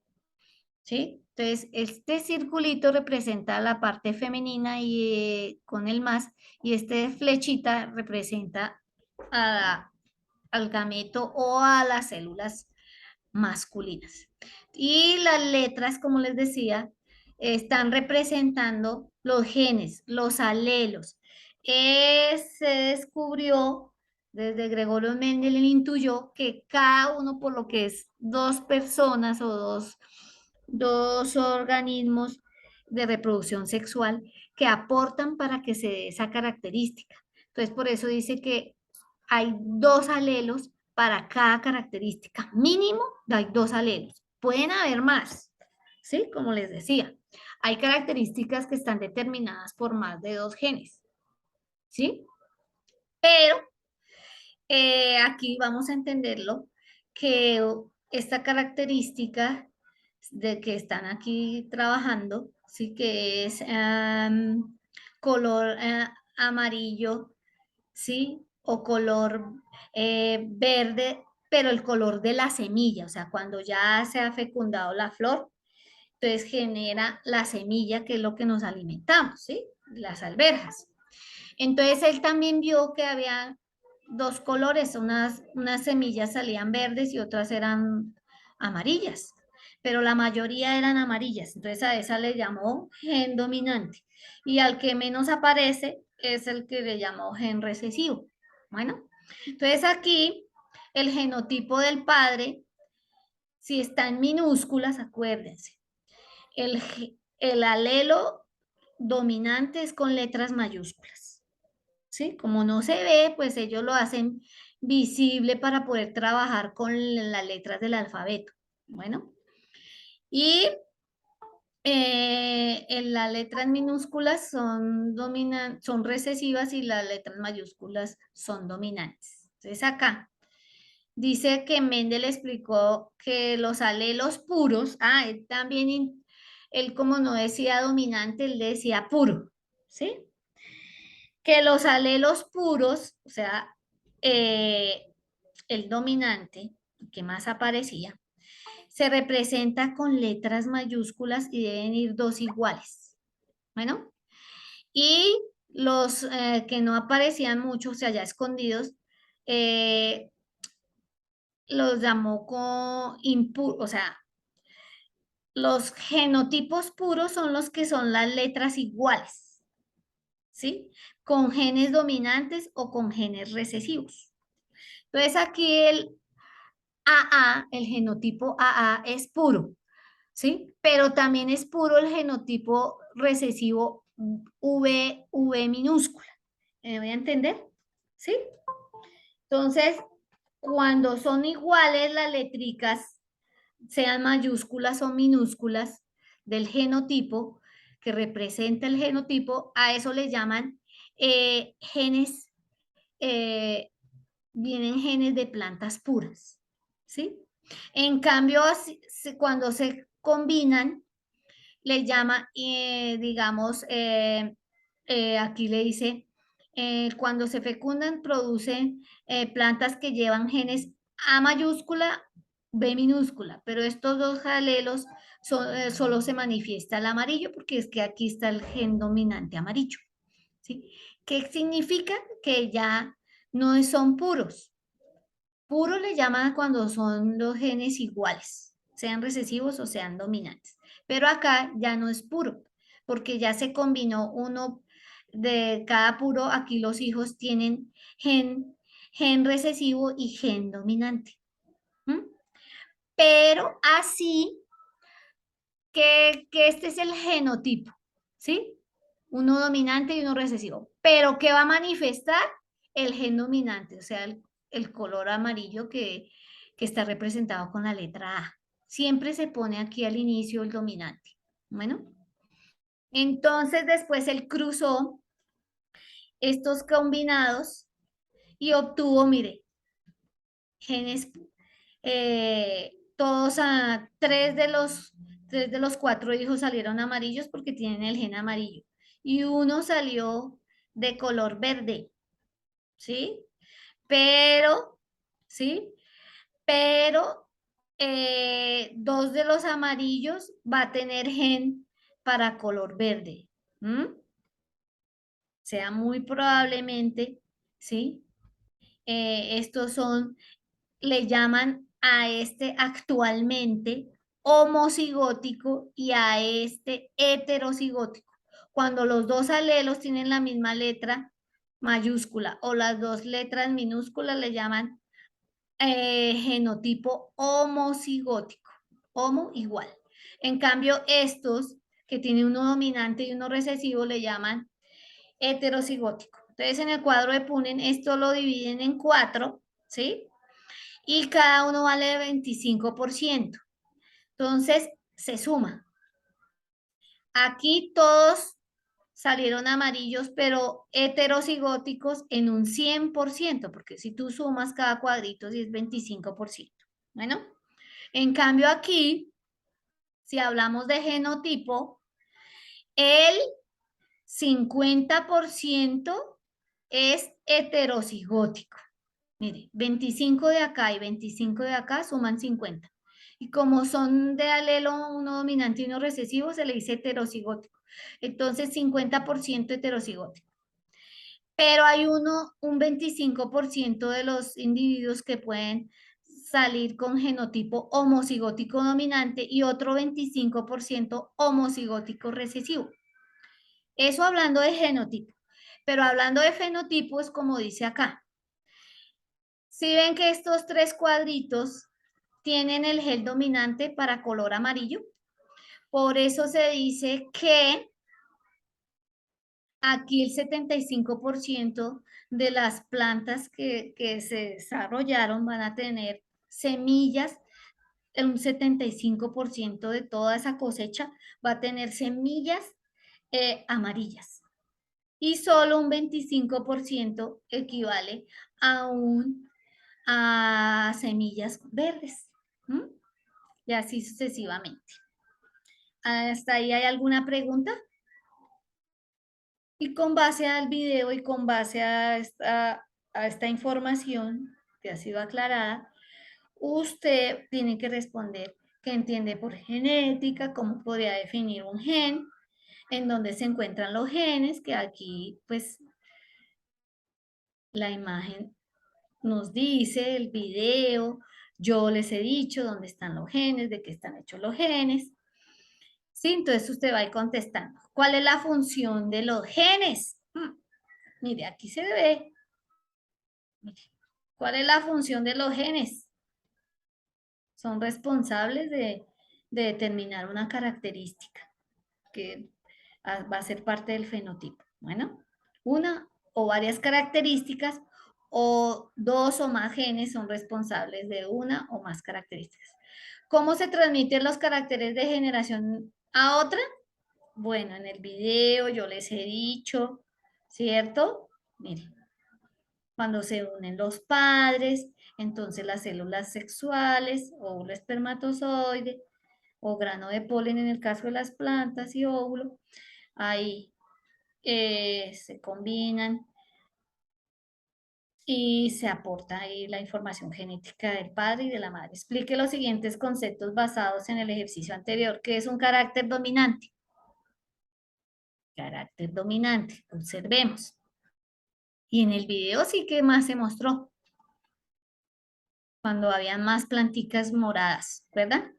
¿sí? Entonces, este circulito representa la parte femenina y con el más, y este flechita representa a- al gameto o a las células masculinas. Y las letras, como les decía, están representando los genes, los alelos. Se descubrió, desde Gregorio Mendel, él intuyó que cada uno, por lo que es dos personas o dos organismos de reproducción sexual que aportan para que se dé esa característica. Entonces, por eso dice que hay dos alelos para cada característica. Mínimo hay dos alelos. Pueden haber más, ¿sí? Como les decía, hay características que están determinadas por más de dos genes, ¿sí? Pero aquí vamos a entenderlo, que esta característica de que están aquí trabajando, sí que es color amarillo, ¿sí? O color verde, pero el color de la semilla, o sea, cuando ya se ha fecundado la flor, entonces genera la semilla, que es lo que nos alimentamos, ¿sí? Las alberjas. Entonces él también vio que había dos colores, unas semillas salían verdes y otras eran amarillas, pero la mayoría eran amarillas, entonces a esa le llamó gen dominante y al que menos aparece es el que le llamó gen recesivo. Bueno, entonces aquí el genotipo del padre, si está en minúsculas, acuérdense, el alelo dominante es con letras mayúsculas. ¿Sí? Como no se ve, pues ellos lo hacen visible para poder trabajar con las letras del alfabeto. Bueno, y en las letras minúsculas son recesivas y las letras mayúsculas son dominantes. Entonces acá dice que Mendel explicó que los alelos puros, él también, él como no decía dominante, él decía puro, ¿sí? Que los alelos puros, o sea, eh, el dominante, que más aparecía, se representa con letras mayúsculas y deben ir dos iguales. Bueno, y los que no aparecían mucho, o sea, ya escondidos, eh, los llamó con o sea, los genotipos puros son los que son las letras iguales, ¿sí? Con genes dominantes o con genes recesivos. Entonces aquí el AA, el genotipo AA es puro, ¿sí? Pero también es puro el genotipo recesivo V minúscula. ¿Me voy a entender? ¿Sí? Entonces, cuando son iguales las letricas, sean mayúsculas o minúsculas del genotipo, que representa el genotipo, a eso le llaman genes, eh, vienen genes de plantas puras, ¿sí? En cambio, cuando se combinan, le llama, digamos, aquí le dice, cuando se fecundan, producen plantas que llevan genes A mayúscula, B minúscula, pero estos dos alelos solo se manifiesta el amarillo porque es que aquí está el gen dominante amarillo, ¿sí? ¿Qué significa? Que ya no son puros. Puro le llaman cuando son los genes iguales, sean recesivos o sean dominantes. Pero acá ya no es puro, porque ya se combinó uno de cada puro. Aquí los hijos tienen gen recesivo y gen dominante. ¿Mm? Pero así que este es el genotipo, ¿sí? Uno dominante y uno recesivo. Pero ¿qué va a manifestar? El gen dominante, o sea, el color amarillo que está representado con la letra A. Siempre se pone aquí al inicio el dominante. Bueno, entonces después él cruzó estos combinados y obtuvo, mire, genes, todos tres de los cuatro hijos salieron amarillos porque tienen el gen amarillo. Y uno salió de color verde, ¿sí? Pero, ¿sí? Pero dos de los amarillos va a tener gen para color verde. ¿M? Sea muy probablemente, ¿sí? Estos son, le llaman a este actualmente homocigótico y a este heterocigótico. Cuando los dos alelos tienen la misma letra mayúscula o las dos letras minúsculas le llaman genotipo homocigótico, homo igual. En cambio, estos que tienen uno dominante y uno recesivo le llaman heterocigótico. Entonces, en el cuadro de Punnett, esto lo dividen en 4, ¿sí? Y cada uno vale 25%. Entonces, se suma. Aquí todos salieron amarillos, pero heterocigóticos en un 100%, porque si tú sumas cada cuadrito, sí es 25%. Bueno, en cambio aquí, si hablamos de genotipo, el 50% es heterocigótico. Mire, 25 de acá y 25 de acá suman 50. Y como son de alelo uno dominante y uno recesivo, se le dice heterocigótico. Entonces, 50% heterocigótico. Pero hay un 25% de los individuos que pueden salir con genotipo homocigótico dominante y otro 25% homocigótico recesivo. Eso hablando de genotipo. Pero hablando de fenotipo es como dice acá. Si ven que estos tres cuadritos tienen el gel dominante para color amarillo, por eso se dice que aquí el 75% de las plantas que se desarrollaron van a tener semillas, un 75% de toda esa cosecha va a tener semillas amarillas y solo un 25% equivale a, a semillas verdes. ¿Mm? Y así sucesivamente. ¿Hasta ahí hay alguna pregunta? Y con base al video y con base a esta información que ha sido aclarada, usted tiene que responder qué entiende por genética, cómo podría definir un gen, en dónde se encuentran los genes, que aquí pues la imagen nos dice, el video, yo les he dicho dónde están los genes, de qué están hechos los genes. Sí, entonces usted va a ir contestando. ¿Cuál es la función de los genes? Mire, aquí se ve. Mire, ¿cuál es la función de los genes? Son responsables de determinar una característica que va a ser parte del fenotipo. Bueno, una o varias características o dos o más genes son responsables de una o más características. ¿Cómo se transmiten los caracteres de generación a otra? Bueno, en el video yo les he dicho, ¿cierto? Miren, cuando se unen los padres, entonces las células sexuales, óvulo espermatozoide o grano de polen en el caso de las plantas y óvulo, ahí se combinan y se aporta ahí la información genética del padre y de la madre. Explique los siguientes conceptos basados en el ejercicio anterior, que es un carácter dominante. Carácter dominante, observemos. Y en el video sí que más se mostró, cuando habían más planticas moradas, ¿verdad?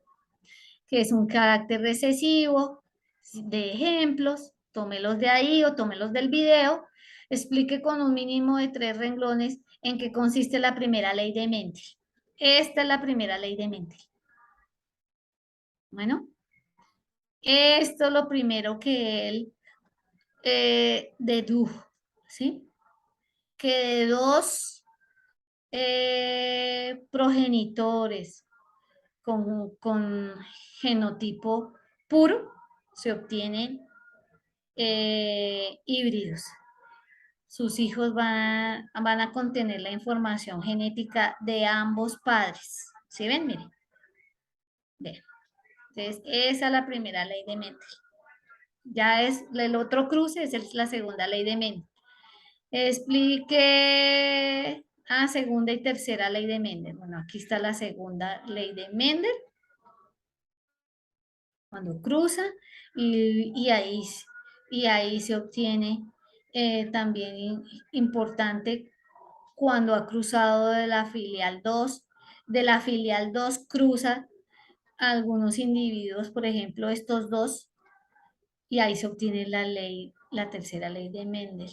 Que es un carácter recesivo, de ejemplos, tómelos de ahí o tómelos del video, explique con un mínimo de 3 renglones en qué consiste la primera ley de Mendel. Esta es la primera ley de Mendel. Bueno, esto es lo primero que él dedujo, ¿sí? Que de dos progenitores con genotipo puro se obtienen híbridos. Sus hijos van a contener la información genética de ambos padres. ¿Sí ven? Miren. Bien. Entonces, esa es la primera ley de Mendel. Ya es el otro cruce, es la segunda ley de Mendel. Explique segunda y tercera ley de Mendel. Bueno, aquí está la segunda ley de Mendel. Cuando cruza y ahí se obtiene también importante cuando ha cruzado de la filial 2. De la filial 2 cruza algunos individuos, por ejemplo, estos dos, y ahí se obtiene la ley, la tercera ley de Mendel.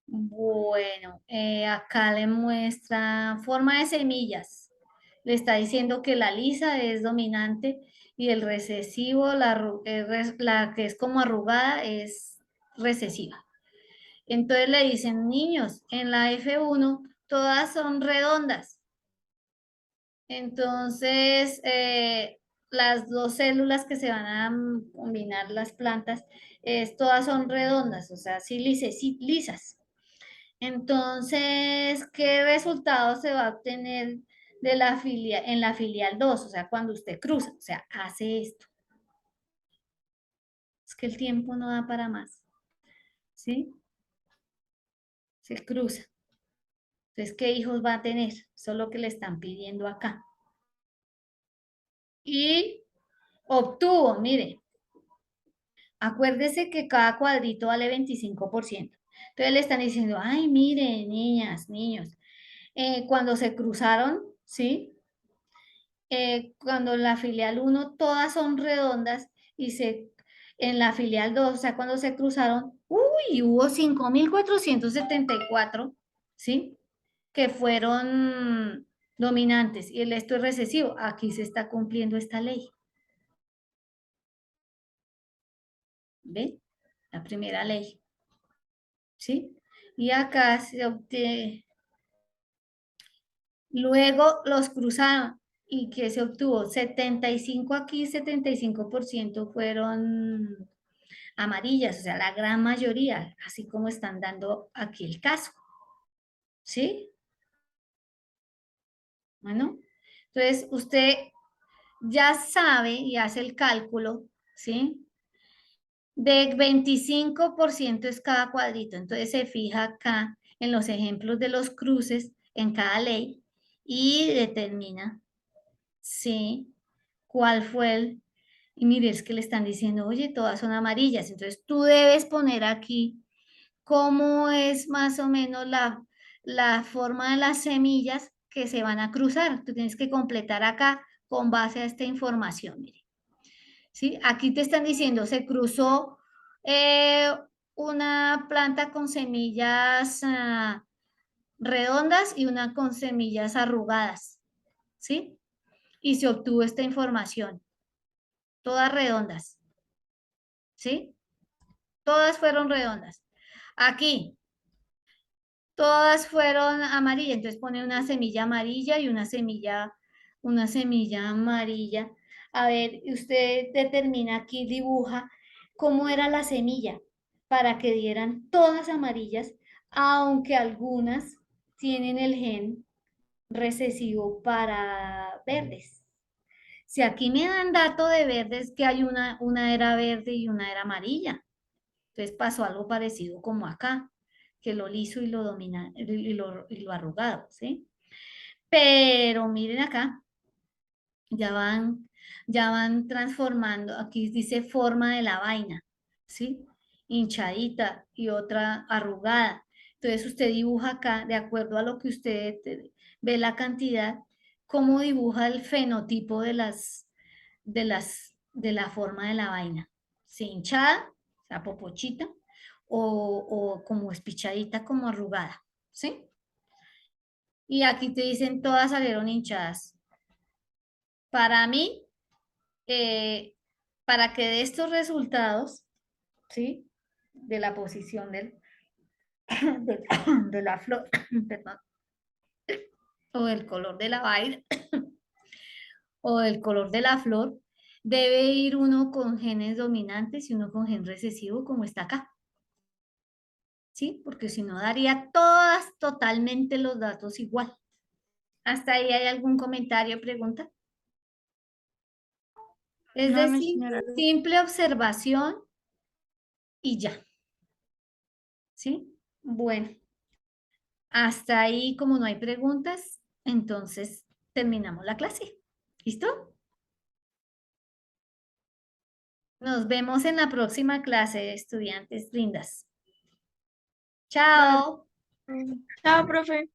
Bueno, acá le muestra forma de semillas. Le está diciendo que la lisa es dominante y el recesivo, la que es como arrugada, es recesiva. Entonces le dicen, niños, en la F1 todas son redondas. Entonces, las dos células que se van a combinar las plantas, todas son redondas, o sea, sí, lisas. Entonces, ¿qué resultado se va a obtener de en la filial 2? O sea, cuando usted cruza, o sea, hace esto. Es que el tiempo no da para más, ¿sí? Se cruza. Entonces, ¿qué hijos va a tener? Eso es lo que le están pidiendo acá. Y obtuvo, mire, acuérdese que cada cuadrito vale 25%. Entonces le están diciendo, ay, mire, niñas, niños, cuando se cruzaron, ¿sí? Cuando en la filial 1 todas son redondas y en la filial 2, o sea, cuando se cruzaron, hubo 5.474, ¿sí? Que fueron dominantes y el esto es recesivo. Aquí se está cumpliendo esta ley. ¿Ven? La primera ley. ¿Sí? Y acá se obtiene, luego los cruzaron y que se obtuvo 75 aquí, 75% fueron amarillas, o sea, la gran mayoría, así como están dando aquí el caso. ¿Sí? Bueno, entonces usted ya sabe y hace el cálculo, ¿sí? De 25% es cada cuadrito, entonces se fija acá en los ejemplos de los cruces en cada ley y determina, ¿sí? ¿Cuál fue el? Y mire, es que le están diciendo, oye, todas son amarillas, entonces tú debes poner aquí cómo es más o menos la forma de las semillas que se van a cruzar. Tú tienes que completar acá con base a esta información, mire. ¿Sí? Aquí te están diciendo, se cruzó eh, una planta con semillas redondas y una con semillas arrugadas, ¿sí? Y se obtuvo esta información, todas redondas, ¿sí? Todas fueron redondas. Aquí, todas fueron amarillas, entonces pone una semilla amarilla y una semilla amarilla. A ver, usted determina aquí, dibuja cómo era la semilla para que dieran todas amarillas, aunque algunas tienen el gen recesivo para verdes. Si aquí me dan dato de verdes, que hay una era verde y una era amarilla. Entonces pasó algo parecido como acá, que lo liso y lo domina y lo arrugado, ¿sí? Pero miren acá, ya van, ya van transformando, aquí dice forma de la vaina, ¿sí? Hinchadita y otra arrugada. Entonces usted dibuja acá, de acuerdo a lo que usted ve la cantidad, cómo dibuja el fenotipo de la forma de la vaina. ¿Sí? Hinchada, o sea, popochita, o como espichadita, como arrugada, ¿sí? Y aquí te dicen todas salieron hinchadas. Para mí, eh, para que de estos resultados, ¿sí? De la posición de, de la flor, perdón, o del color de la vaina, o del color de la flor, debe ir uno con genes dominantes y uno con gen recesivo, como está acá. ¿Sí? Porque si no daría todas totalmente los datos igual. ¿Hasta ahí hay algún comentario, pregunta? Es No, mi decir, señora. simple observación y ya, ¿sí? Bueno, hasta ahí como no hay preguntas, entonces terminamos la clase. ¿Listo? Nos vemos en la próxima clase, estudiantes lindas. Vale. Chao. Chao, profe.